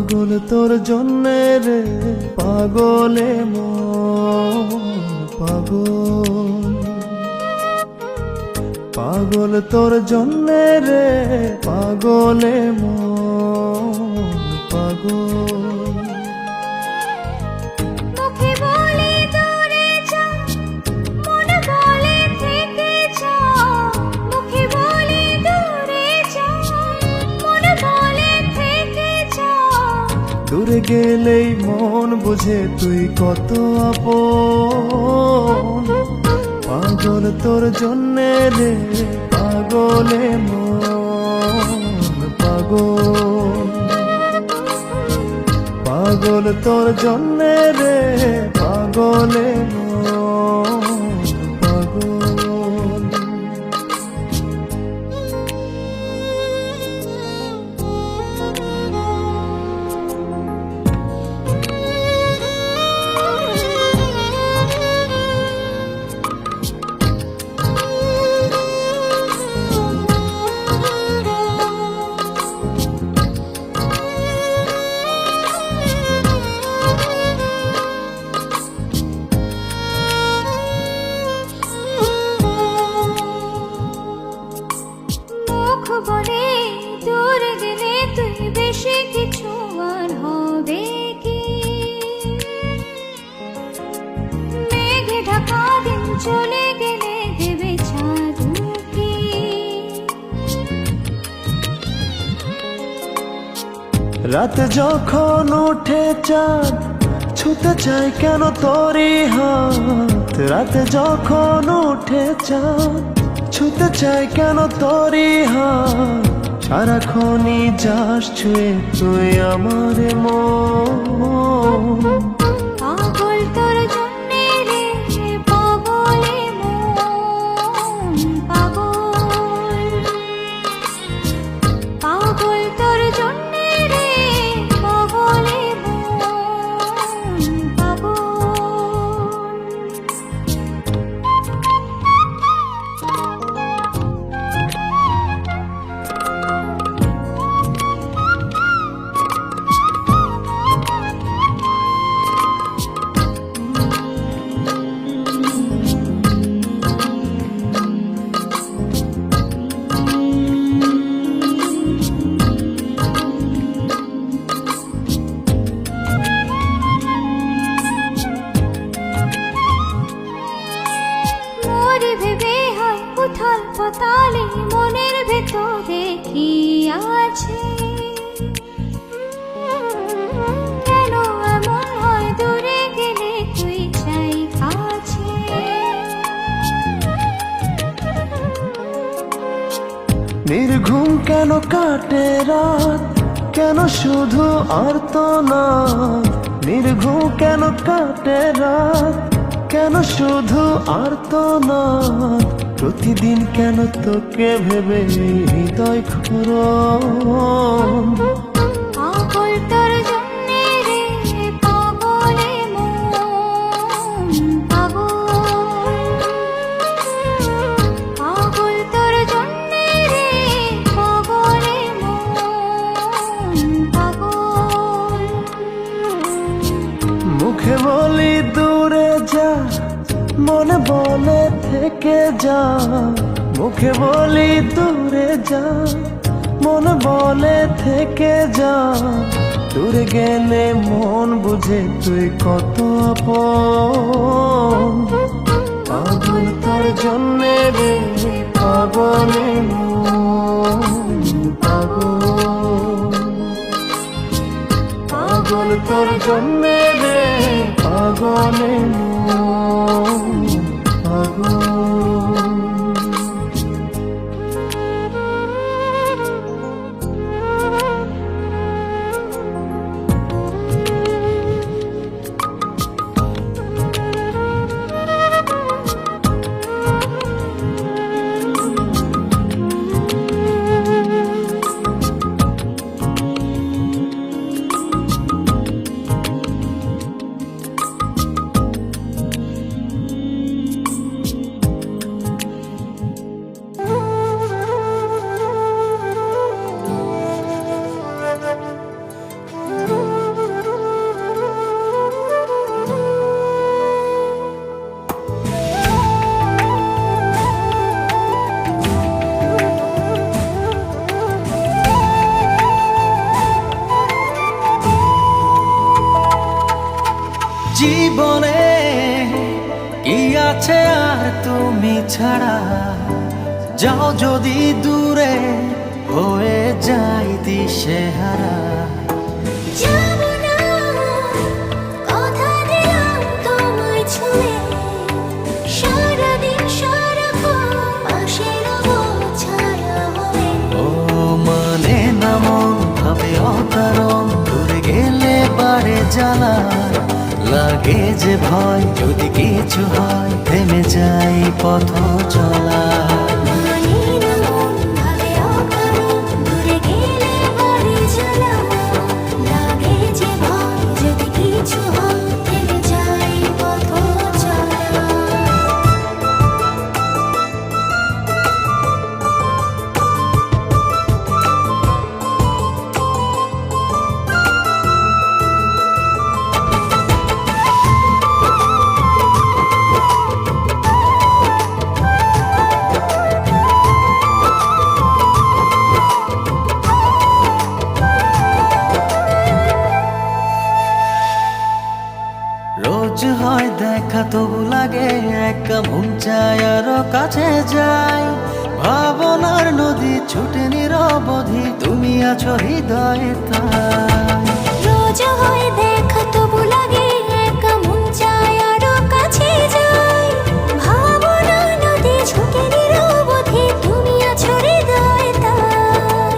পাগল তোর জন্যে রে পাগলে মন পাগল, পাগল তোর জন্যে রে পাগলে মন পাগল। মুখে বলে দূরে যা, মনে বলে থেকে যা। মুখে বলে দূরে যা, মনে বলে থেকে যা। দূরে গেলেই মন বুঝে তুই কত আপন, পাগল তোর জন্যে রে পাগলে মন পাগল, পাগল তোর জন্যে রে পাগলে মন পাগল। মুখ বলে দূরে গেলে তুই বেশি কিছু আর হবে কি? মেঘে ঢাকা দিন চলে গেলে দেবে চাঁদ কি? রাত যখন ওঠে চাঁদ ছুতে চাই কেন তোরই হাত, রাত যখন ওঠে চাঁদ ছুতে চাই কেন তোরই হাত। সারাক্ষণই যাস ছুঁয়ে তুই আমার মন, পাগল তোর জন্যে রে পাগলে মন পাগল, পাগল তোর জন্যে রে পাগলে মন পাগল। মোরে ভেবে হয় উথাল পাতালে মনের ভেতরে কি আছে? কেন এমন হয় দূরে গেলে তুই চাই কাছে? নির্ঘুম কেন কাটে রাত, কেন শুধু আর্তনাদ। নির্ঘুম কেন কাটে রাত, কেন শুধু আর্তনাদ। প্রতিদিন কেন তোকে ভেবে হৃদয় ক্ষরণ, পাগল তোর জন্যে রে পাগলে মন পাগল, পাগল তোর জন্যে রে পাগলে মন পাগল। মুখে বলি দূরে যা, মনে বলে থেকে যা। মুখে বলি দূরে যা, মনে বলে থেকে যা। দূরে গেলে মন বুঝে তুই কত আপন, পাগল তোর জন্যে রে পাগলে মন পাগল, পাগল তোর জন্যে রে পাগলে মন পাগল। আছে আর তুমি ছাড়া, যাও যদি দূরে হয়ে যাই দিশেহারা। যাবো না, কথা দিলাম তোমায় ছুঁয়ে, সারাদিন সারাক্ষণ পাশে রবো ছায়া হয়ে। ও মানে না মন ভাবে অকারণ, দূরে গেলে বাড়ে জ্বালা, লাগে যে ভয় যদি কিছু হয় থেমে যাই পথ চলা। মানে না মন ভাবে অকারণ, দূরে গেলে বাড়ি জ্বালা, লাগে যে ভয় যদি কিছু হয় থেমে যাই পথ চলা। রোজ হয় দেখা তবু লাগে একা, মন চায় আরো কাছে যাই। ভাবনার নদী ছুটে নিরবধি, তুমি আছো হৃদয়ে তাই। রোজ হয় দেখা তবু লাগে একা, মন চায় আরো কাছে যাই। ভাবনা নদী ছুটে নিরবধি, তুমি আছো হৃদয়ে তাই।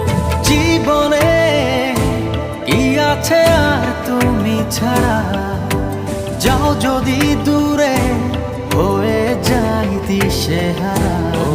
জীবনে কি আছে আর তুমি ছাড়া, যাও যদি দূরে হয়ে যাই দিশেহারা। ও